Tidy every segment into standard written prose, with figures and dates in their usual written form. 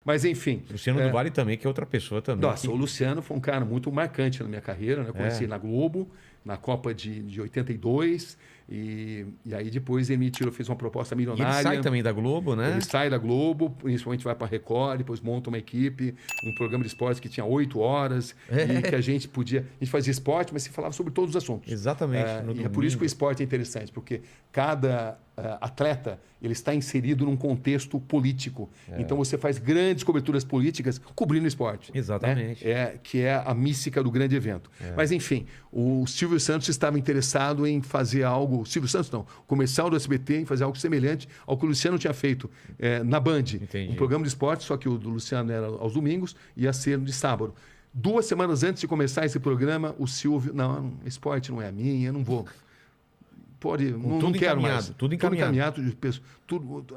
Mas, enfim... Luciano do Vale também, que é outra pessoa também. Nossa, o Luciano foi um cara muito marcante na minha carreira, né? Conheci ele na Globo, na Copa de 82, e aí depois ele fez uma proposta E milionária. ele sai também da Globo, né? Ele sai da Globo, principalmente vai para a Record, depois monta uma equipe, um programa de esporte que tinha 8 horas, e que a gente fazia esporte, mas se falava sobre todos os assuntos. Exatamente. E é por isso que o esporte é interessante, porque cada atleta ele está inserido num contexto político. Então você faz grandes coberturas políticas cobrindo o esporte. Exatamente. Né? Que é a mística do grande evento. Mas, enfim, o Silvio Santos estava interessado em fazer algo... Silvio Santos não. O comercial do SBT em fazer algo semelhante ao que o Luciano tinha feito na Band. Entendi. Um programa de esporte, só que o do Luciano era aos domingos e ia ser de sábado. 2 semanas antes de começar esse programa, o Silvio... Não, esporte não é a minha, eu não vou... não quero mais. Tudo encaminhado.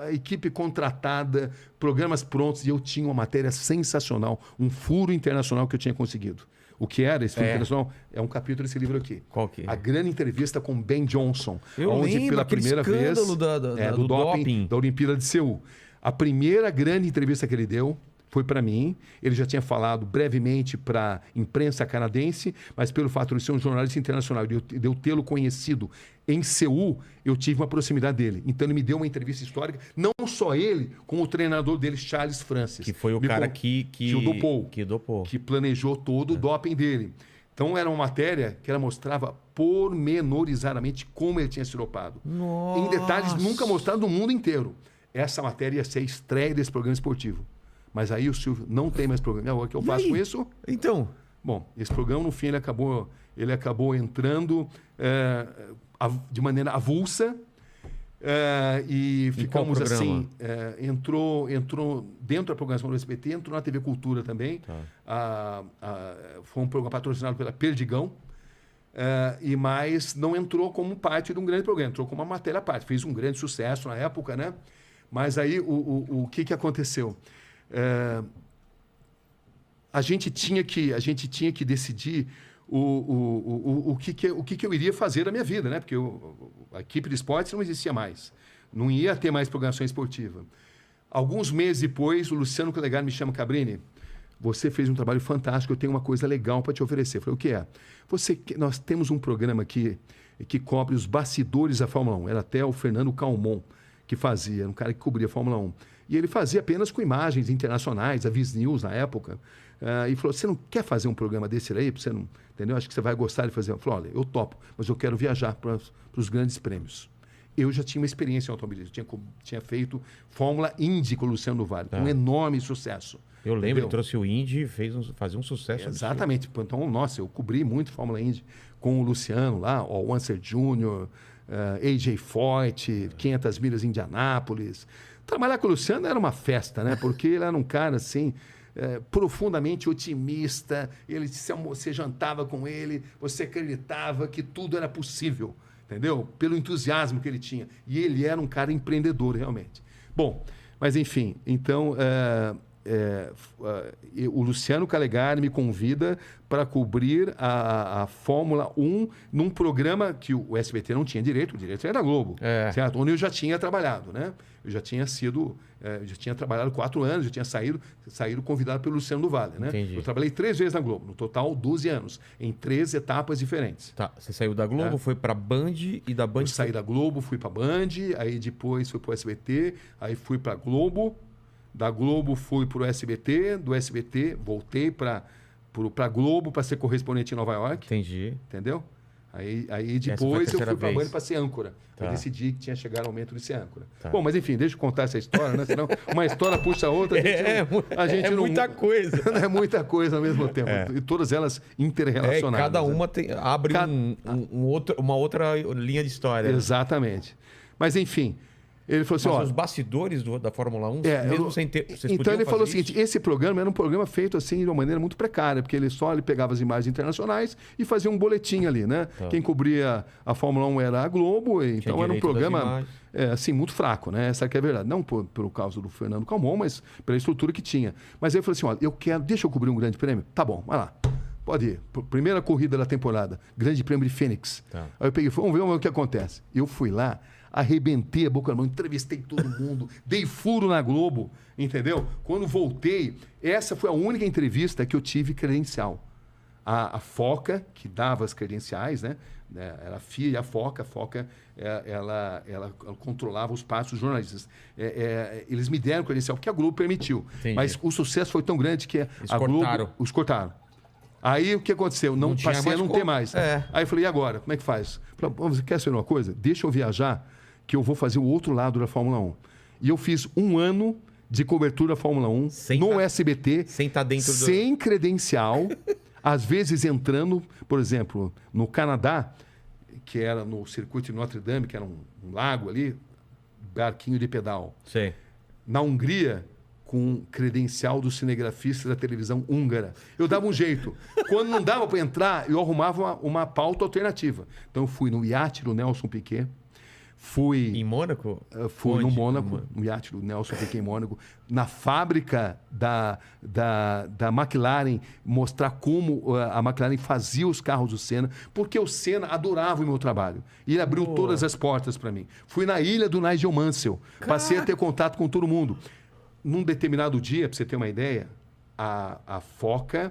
A equipe contratada, programas prontos, e eu tinha uma matéria sensacional, um furo internacional que eu tinha conseguido. O que era esse furo internacional? É um capítulo desse livro aqui. Qual que é? A grande entrevista com Ben Johnson. Eu onde lembro pela primeira vez do doping da Olimpíada de Seul. A primeira grande entrevista que ele deu foi para mim. Ele já tinha falado brevemente para a imprensa canadense, mas pelo fato de ele ser um jornalista internacional e de eu tê-lo conhecido em Seul, eu tive uma proximidade dele. Então ele me deu uma entrevista histórica, não só ele, como o treinador dele, Charles Francis. Que foi o cara que o dopou. Que planejou todo o doping dele. Então era uma matéria que ela mostrava pormenorizadamente como ele tinha se dopado. Nossa. Em detalhes nunca mostrados no mundo inteiro. Essa matéria ia ser a estreia desse programa esportivo. Mas aí o Silvio não tem mais programa. O que eu faço com isso? Então... Bom, esse programa, no fim, ele acabou entrando de maneira avulsa e ficamos assim... entrou dentro da programação do SBT, entrou na TV Cultura também. Foi um programa patrocinado pela Perdigão. Mas não entrou como parte de um grande programa, entrou como uma matéria à parte. Fez um grande sucesso na época, né? Mas aí o que aconteceu? A gente tinha que decidir o que eu iria fazer da minha vida, né? Porque a equipe de esportes não existia mais. Não ia ter mais programação esportiva. Alguns meses depois, o Luciano Calegari me chama: Cabrini, você fez um trabalho fantástico, eu tenho uma coisa legal para te oferecer. Eu falei: o que é? Nós temos um programa aqui que cobre os bastidores da Fórmula 1. Era até o Fernando Calmon que fazia, um cara que cobria a Fórmula 1. E ele fazia apenas com imagens internacionais, a Viz News na época. E falou: você não quer fazer um programa desse aí? Você não, entendeu? Acho que você vai gostar de fazer. Eu falei: olha, eu topo, mas eu quero viajar para os grandes prêmios. Eu já tinha uma experiência em automobilismo. Tinha feito Fórmula Indy com o Luciano do Vale, com um enorme sucesso. Eu lembro, entendeu? Ele trouxe o Indy e fazia um sucesso. Exatamente. Absurdo. Então, nossa, eu cobri muito Fórmula Indy com o Luciano lá, o Wanser Jr., AJ Foyt, 500 milhas em Indianápolis. Trabalhar com o Luciano era uma festa, né? Porque ele era um cara assim, profundamente otimista. Você jantava com ele, você acreditava que tudo era possível, entendeu? Pelo entusiasmo que ele tinha. E ele era um cara empreendedor, realmente. Bom, mas enfim, então o Luciano Calegari me convida para cobrir a Fórmula 1 num programa que o SBT não tinha direito, o direito era da Globo, certo? Onde eu já tinha trabalhado, né? Eu já tinha trabalhado 4 anos, já tinha saído convidado pelo Luciano do Vale, né? Entendi. Eu trabalhei 3 vezes na Globo, no total 12 anos, em 3 etapas diferentes. Tá, você saiu da Globo, foi para Band e da Band... Eu saí da Globo, fui para Band, aí depois fui para o SBT, aí fui para Globo, da Globo fui para o SBT, do SBT voltei para Globo para ser correspondente em Nova York. Entendi. Entendeu? Aí depois eu fui para a Band para ser âncora. Tá. Eu decidi que tinha chegado o momento de ser âncora. Tá. Bom, mas enfim, deixa eu contar essa história, né? Senão uma história puxa a outra. A gente é não, muita coisa. É muita coisa ao mesmo tempo. E todas elas interrelacionadas. Cada uma abre uma outra linha de história. Exatamente. Mas enfim... Ele falou assim, mas os bastidores da Fórmula 1, mesmo sem ter... Então ele falou o seguinte, esse programa era um programa feito assim de uma maneira muito precária, porque ele pegava as imagens internacionais e fazia um boletim ali, né? Tá. Quem cobria a Fórmula 1 era a Globo, então era um programa assim, muito fraco, né? Essa que é a verdade. Não por causa do Fernando Calmon, mas pela estrutura que tinha. Mas ele falou assim, olha, deixa eu cobrir um grande prêmio? Tá bom, vai lá. Pode ir. Primeira corrida da temporada, Grande Prêmio de Phoenix. Tá. Aí eu peguei, vamos ver o que acontece. Eu fui lá, arrebentei a boca na mão, entrevistei todo mundo, dei furo na Globo, entendeu? Quando voltei, essa foi a única entrevista que eu tive credencial. A Foca, que dava as credenciais, né? Era a FIA e a Foca, ela controlava os passos dos jornalistas. Eles me deram credencial porque a Globo permitiu. Entendi. Mas o sucesso foi tão grande que Eles a Globo... cortaram. Os cortaram. Aí o que aconteceu? Não tinha passei a mais não ter mais. É. Aí eu falei, e agora? Como é que faz? Falei, você quer saber uma coisa? Deixa eu viajar, que eu vou fazer o outro lado da Fórmula 1. E eu fiz 1 ano de cobertura da Fórmula 1 no SBT, sem estar dentro do... sem credencial, às vezes entrando, por exemplo, no Canadá, que era no circuito de Notre Dame, que era um lago ali, barquinho de pedal. Sei. Na Hungria, com credencial do cinegrafista da televisão húngara. Eu dava um jeito. Quando não dava para entrar, eu arrumava uma pauta alternativa. Então, eu fui no iate do Nelson Piquet, fui... Em Mônaco? Fui Onde? no Mônaco, no iate do Nelson Piquet em Mônaco, na fábrica da McLaren, mostrar como a McLaren fazia os carros do Senna, porque o Senna adorava o meu trabalho. E ele abriu todas as portas para mim. Fui na ilha do Nigel Mansell, passei a ter contato com todo mundo. Num determinado dia, para você ter uma ideia, a Foca,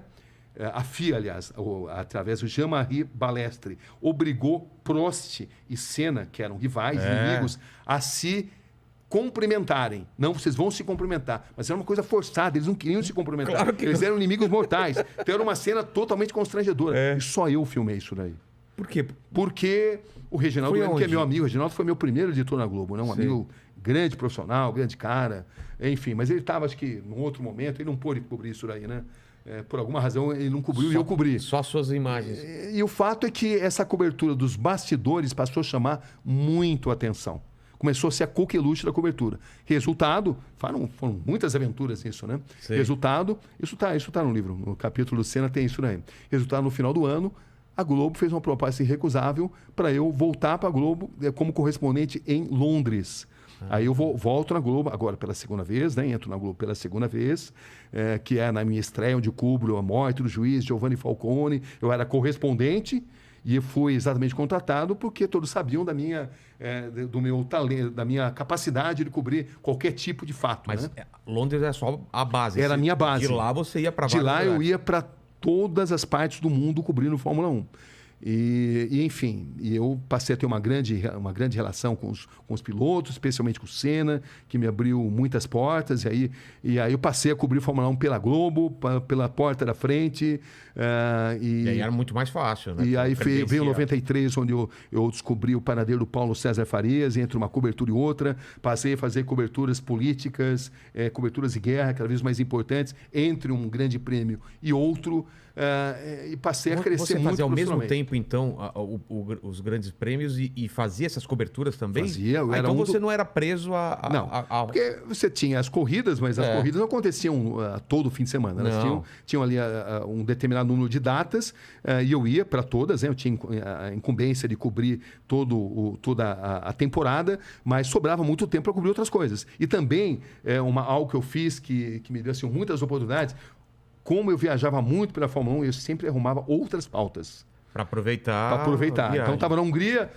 a FIA, aliás, através do Jean-Marie Balestre, obrigou Prost e Senna, que eram rivais, inimigos, a se cumprimentarem. Não, vocês vão se cumprimentar. Mas era uma coisa forçada, eles não queriam se cumprimentar. Claro que eles não. eram inimigos mortais. Então era uma cena totalmente constrangedora. E só eu filmei isso daí. Por quê? Porque o Reginaldo, Foi que é onde? meu amigo, o Reginaldo foi meu primeiro editor na Globo, né? Um Sei. amigo grande profissional, grande cara, enfim. Mas ele estava, acho que, num outro momento, ele não pôde cobrir isso daí, né? Por alguma razão, ele não cobriu e eu cobri. Só as suas imagens. E o fato é que essa cobertura dos bastidores passou a chamar muito a atenção. Começou a ser a coqueluche da cobertura. Resultado, foram muitas aventuras nisso, né? Sei. Resultado, isso tá no livro, no capítulo do Senna tem isso daí. Resultado, no final do ano, a Globo fez uma proposta irrecusável para eu voltar para a Globo como correspondente em Londres. Aí eu volto na Globo, agora pela segunda vez, né? Entro na Globo pela segunda vez, que é na minha estreia, onde eu cubro a morte do juiz Giovanni Falcone. Eu era correspondente e eu fui exatamente contratado porque todos sabiam do meu talento, da minha capacidade de cobrir qualquer tipo de fato. Mas né? Londres é só a base. Era a minha base. De lá você ia para De lá eu ia para todas as partes do mundo cobrindo Fórmula 1. Enfim, eu passei a ter uma grande relação com os pilotos, especialmente com o Senna, que me abriu muitas portas. E aí eu passei a cobrir Fórmula 1 pela Globo, pela porta da frente. E aí era muito mais fácil, né? E aí veio Credencial. em 93, onde eu descobri o paradeiro do Paulo César Farias, entre uma cobertura e outra. Passei a fazer coberturas políticas, coberturas de guerra, cada vez mais importantes, entre um grande prêmio e outro. E passei a crescer Você muito fazia ao mesmo profissionalmente. tempo, então, os grandes prêmios e fazia essas coberturas também? Fazia, eu era então um você não era preso Não, porque você tinha as corridas, mas as corridas não aconteciam todo fim de semana. Elas tinham ali um determinado número de datas e eu ia para todas. Né? Eu tinha a incumbência de cobrir toda a temporada, mas sobrava muito tempo para cobrir outras coisas. E também, algo que eu fiz que me deu assim, muitas oportunidades, como eu viajava muito pela Fórmula 1, eu sempre arrumava outras pautas. Para aproveitar. Para aproveitar. a Então, estava na Hungria,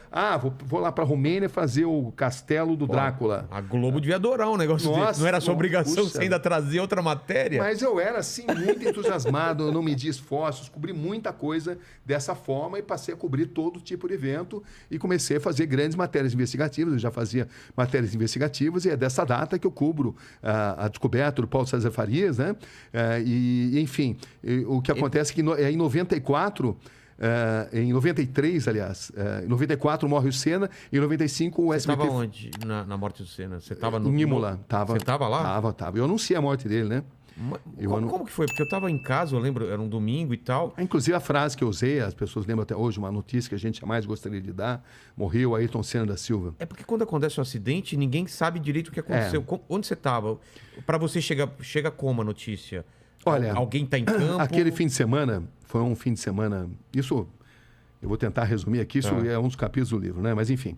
vou lá para a Romênia fazer o castelo do Drácula. A Globo devia adorar um negócio Nossa, desse. Não era sua obrigação puxa. você ainda trazer outra matéria? Mas eu era, assim, muito entusiasmado, eu não medi esforços, cobri muita coisa dessa forma e passei a cobrir todo tipo de evento e comecei a fazer grandes matérias investigativas. Eu já fazia matérias investigativas e é dessa data que eu cubro a descoberta do Paulo César Farias, né? Enfim, o que acontece é que em 94... em 93, aliás, em 94 morre o Senna, em 95 o Você SBT... estava onde na morte do Senna? Você estava no... Em Imola. Você estava lá? Tava. Eu anunciei a morte dele, né? Como que foi? Porque eu estava em casa, eu lembro, era um domingo e tal. Inclusive a frase que eu usei, as pessoas lembram até hoje, uma notícia que a gente jamais gostaria de dar, morreu Ayrton Senna da Silva. É porque quando acontece um acidente, ninguém sabe direito o que aconteceu. Onde você estava? Para você chega como a notícia? Olha, alguém está em campo? Aquele fim de semana, foi um fim de semana... Isso, eu vou tentar resumir aqui, isso é um dos capítulos do livro, né? Mas, enfim,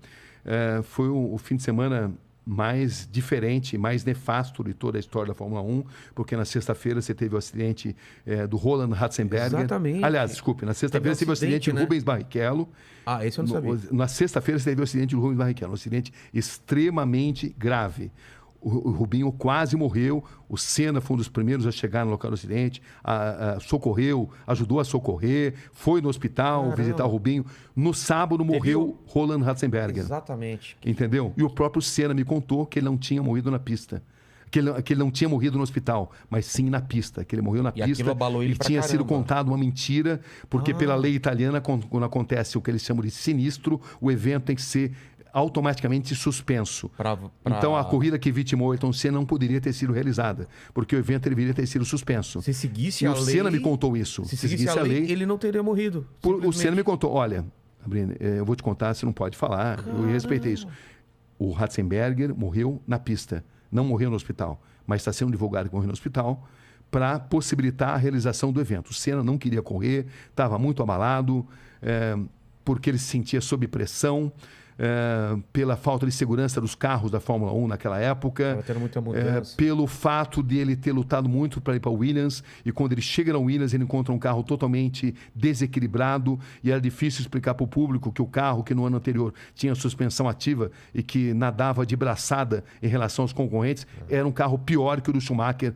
foi o fim de semana mais diferente, mais nefasto de toda a história da Fórmula 1, porque na sexta-feira você teve o acidente do Roland Ratzenberger. Exatamente. Aliás, desculpe, na sexta-feira você teve o acidente do Rubens Barrichello. Ah, esse eu não sabia. Na sexta-feira você teve o acidente do Rubens Barrichello, um acidente extremamente grave. O Rubinho quase morreu, o Senna foi um dos primeiros a chegar no local do acidente, socorreu, ajudou a socorrer, foi no hospital visitar o Rubinho. No sábado morreu Roland Ratzenberger. Exatamente. Entendeu? E o próprio Senna me contou que ele não tinha morrido na pista. Que ele não tinha morrido no hospital, mas sim na pista, que ele morreu na pista. Aquilo abalou ele e pra tinha caramba. sido contado uma mentira, porque pela lei italiana, quando acontece o que eles chamam de sinistro, o evento tem que ser automaticamente suspenso. Então, a corrida que vitimou Ayrton Senna não poderia ter sido realizada, porque o evento deveria ter sido suspenso. Se seguisse e a o lei... Senna me contou isso. Se seguisse a lei, ele não teria morrido. O Senna me contou, olha, Sabrina, eu vou te contar, você não pode falar, eu respeitei isso. O Ratzenberger morreu na pista, não morreu no hospital, mas está sendo divulgado que morreu no hospital para possibilitar a realização do evento. O Senna não queria correr, estava muito abalado, porque ele se sentia sob pressão, pela falta de segurança dos carros da Fórmula 1 naquela época, pelo fato de ele ter lutado muito para ir para o Williams, e quando ele chega na Williams ele encontra um carro totalmente desequilibrado, e era difícil explicar para o público que o carro que no ano anterior tinha suspensão ativa e que nadava de braçada em relação aos concorrentes, era um carro pior que o do Schumacher,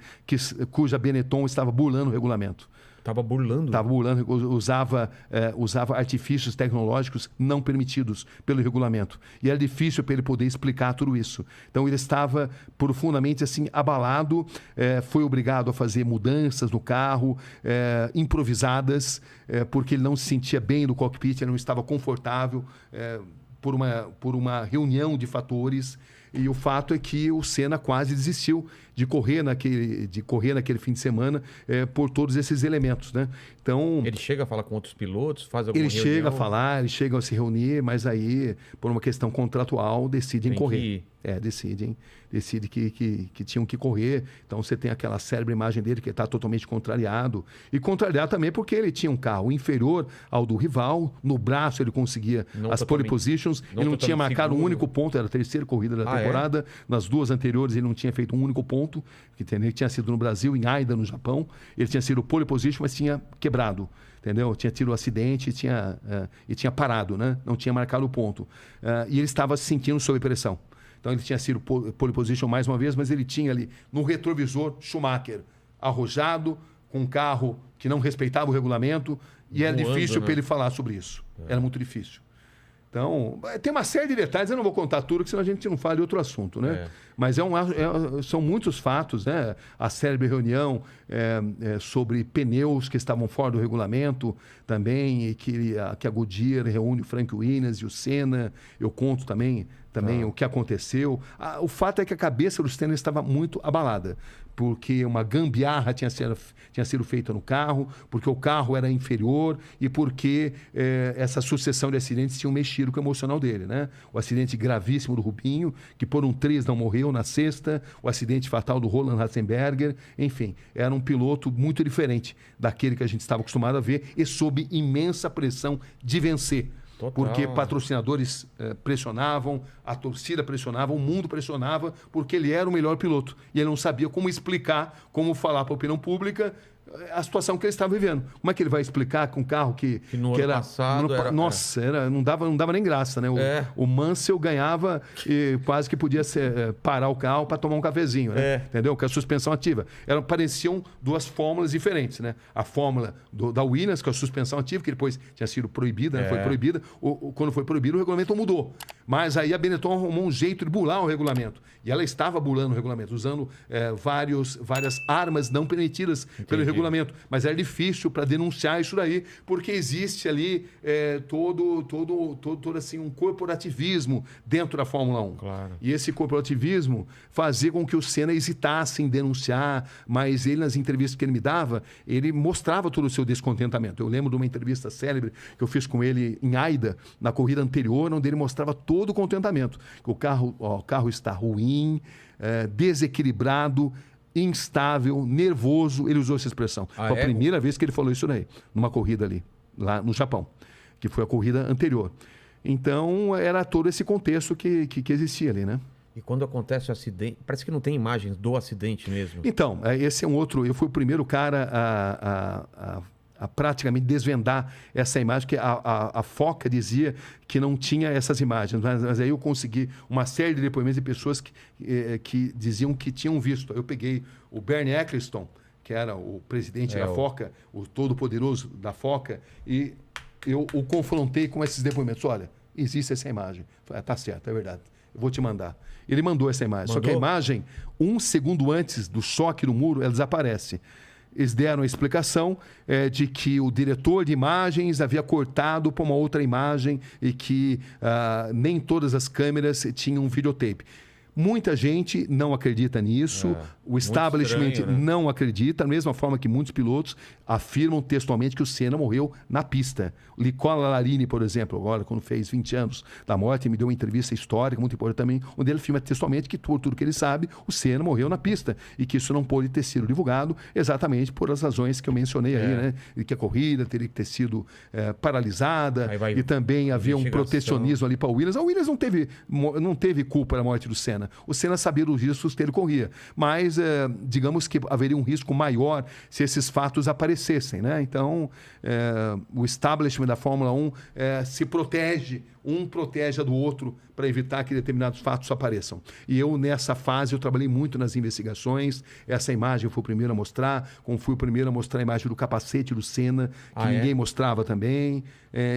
cuja Benetton estava burlando o regulamento. Estava burlando? Estava burlando, usava artifícios tecnológicos não permitidos pelo regulamento. E era difícil para ele poder explicar tudo isso. Então, ele estava profundamente assim, abalado, foi obrigado a fazer mudanças no carro, improvisadas, porque ele não se sentia bem no cockpit, ele não estava confortável por uma reunião de fatores. E o fato é que o Senna quase desistiu de correr naquele fim de semana por todos esses elementos, né? Então, ele chega a falar com outros pilotos, faz alguma reunião? Ele chega a falar, eles chegam a se reunir, mas aí, por uma questão contratual, decidem correr. Decidem que tinham que correr. Então, você tem aquela célebre imagem dele que está totalmente contrariado. E contrariado também porque ele tinha um carro inferior ao do rival. No braço, ele conseguia as pole positions. Ele não tinha marcado um único ponto. Era a terceira corrida da temporada. Nas duas anteriores, ele não tinha feito um único ponto. Ele tinha sido no Brasil, em Aida, no Japão. Ele tinha sido pole position, mas tinha quebrado. Entendeu? Tinha tido um acidente e tinha parado, né? Não tinha marcado o ponto. E ele estava se sentindo sob pressão. Então, ele tinha sido pole position mais uma vez, mas ele tinha ali no retrovisor Schumacher arrojado, com um carro que não respeitava o regulamento, e era difícil para ele falar sobre isso. Era muito difícil. Então, tem uma série de detalhes, eu não vou contar tudo, porque senão a gente não fala de outro assunto, né? Mas são muitos fatos, né? A célebre reunião sobre pneus que estavam fora do regulamento também, e que a Goodyear reúne o Frank Williams e o Senna. Eu conto também o que aconteceu. O fato é que a cabeça do Senna estava muito abalada, porque uma gambiarra tinha sido feita no carro, porque o carro era inferior e porque essa sucessão de acidentes tinham mexido com o emocional dele, né? O acidente gravíssimo do Rubinho, que por um triz não morreu na sexta, o acidente fatal do Roland Ratzenberger, enfim, era um piloto muito diferente daquele que a gente estava acostumado a ver e sob imensa pressão de vencer. Total. Porque patrocinadores pressionavam, a torcida pressionava, o mundo pressionava, porque ele era o melhor piloto. E ele não sabia como explicar, como falar para a opinião pública a situação que ele estava vivendo. Como é que ele vai explicar com um carro que no ano passado não dava nem graça, né? O Mansell ganhava e quase que podia parar o carro para tomar um cafezinho, né? Entendeu? Com a suspensão ativa. Pareciam duas fórmulas diferentes, né? A fórmula da Williams, com a suspensão ativa, que depois tinha sido proibida, né? Foi proibida. Quando foi proibido, o regulamento mudou. Mas aí a Benetton arrumou um jeito de burlar o regulamento. E ela estava burlando o regulamento, usando várias armas não permitidas pelo regulamento. Mas era difícil para denunciar isso daí, porque existe ali todo assim, um corporativismo dentro da Fórmula 1. Claro. E esse corporativismo fazia com que o Senna hesitasse em denunciar, mas ele, nas entrevistas que ele me dava, ele mostrava todo o seu descontentamento. Eu lembro de uma entrevista célebre que eu fiz com ele em Aida, na corrida anterior, onde ele mostrava todo o contentamento. Que o carro está ruim, desequilibrado, instável, nervoso. Ele usou essa expressão. Foi a primeira vez que ele falou isso daí, numa corrida ali, lá no Japão, que foi a corrida anterior. Então, era todo esse contexto que existia ali, né? E quando acontece o acidente, parece que não tem imagens do acidente mesmo. Então, esse é um outro... Eu fui o primeiro cara a praticamente desvendar essa imagem, que a Foca dizia que não tinha essas imagens, mas aí eu consegui uma série de depoimentos de pessoas que diziam que tinham visto. Eu peguei o Bernie Eccleston, que era o presidente da Foca, o todo-poderoso da Foca, e eu o confrontei com esses depoimentos. Olha, existe essa imagem. Falei, tá certo, é verdade. Eu vou te mandar. Ele mandou essa imagem. Só que a imagem, 1 segundo antes do choque no muro, ela desaparece. Eles deram a explicação de que o diretor de imagens havia cortado para uma outra imagem e que nem todas as câmeras tinham videotape. Muita gente não acredita nisso, o establishment estranho, né? não acredita, da mesma forma que muitos pilotos afirmam textualmente que o Senna morreu na pista. Nicola Larini, por exemplo, agora quando fez 20 anos da morte, me deu uma entrevista histórica, muito importante também, onde ele afirma textualmente que, por tudo que ele sabe, o Senna morreu na pista e que isso não pôde ter sido divulgado exatamente por as razões que eu mencionei aí, né? E que a corrida teria que ter sido paralisada e também havia um protecionismo ali para o Williams. A Williams não teve culpa da morte do Senna. O Senna sabia dos riscos que ele corria, mas digamos que haveria um risco maior se esses fatos aparecessem, né? Então, o establishment da Fórmula 1 se protege, um protege a do outro para evitar que determinados fatos apareçam. E eu, nessa fase, eu trabalhei muito nas investigações. Essa imagem eu fui o primeiro a mostrar, como fui o primeiro a mostrar a imagem do capacete do Senna, que ninguém mostrava também.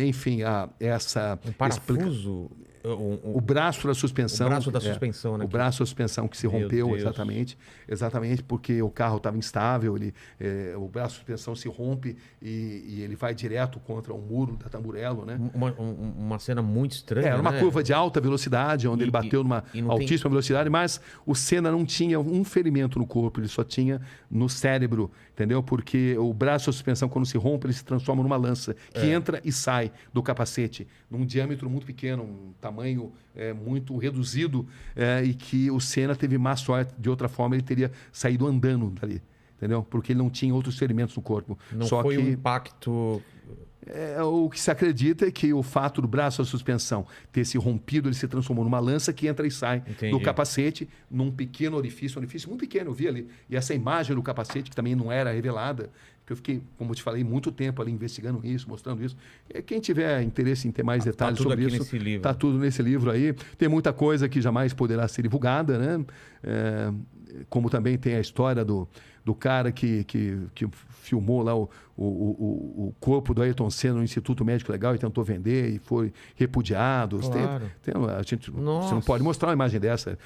Enfim, essa... Um parafuso... O braço da suspensão. O braço da suspensão, né? O braço da suspensão que se rompeu, exatamente porque o carro estava instável, o braço da suspensão se rompe e ele vai direto contra o muro da Tamburello, né? Uma cena muito estranha, era uma né? curva de alta velocidade, onde ele bateu numa altíssima velocidade, mas o Senna não tinha um ferimento no corpo, ele só tinha no cérebro, entendeu? Porque o braço da suspensão, quando se rompe, ele se transforma numa lança, que entra e sai do capacete, num diâmetro muito pequeno, um tamanho muito reduzido, e que o Senna teve má sorte, de outra forma ele teria saído andando dali, entendeu? Porque ele não tinha outros ferimentos no corpo. Não foi um impacto... O que se acredita é que o fato do braço da suspensão ter se rompido, ele se transformou numa lança que entra e sai do capacete, num pequeno orifício, um orifício muito pequeno, eu vi ali. E essa imagem do capacete, que também não era revelada, que eu fiquei, como eu te falei, muito tempo ali investigando isso, mostrando isso. Quem tiver interesse em ter mais detalhes sobre isso, está tudo nesse livro aí. Tem muita coisa que jamais poderá ser divulgada, né? Como também tem a história do cara que filmou lá o corpo do Ayrton Senna no Instituto Médico Legal e tentou vender e foi repudiado. Claro. Você não pode mostrar uma imagem dessa.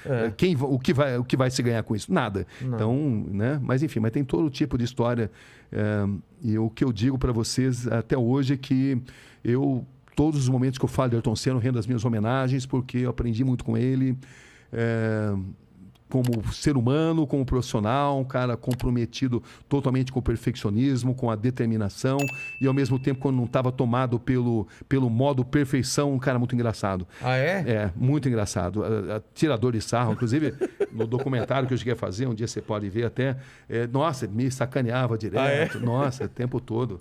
O que vai se ganhar com isso? Nada. Não. Então, né? Mas enfim, mas tem todo tipo de história. E o que eu digo para vocês até hoje é que todos os momentos que eu falo de Ayrton Senna, eu rendo as minhas homenagens, porque eu aprendi muito com ele. Como ser humano, como profissional, um cara comprometido totalmente com o perfeccionismo, com a determinação e, ao mesmo tempo, quando não estava tomado pelo modo perfeição, um cara muito engraçado. Ah, é? Muito engraçado. Tirador de sarro, inclusive, no documentário que eu cheguei a fazer, um dia você pode ver até, nossa, me sacaneava direto, nossa, o tempo todo.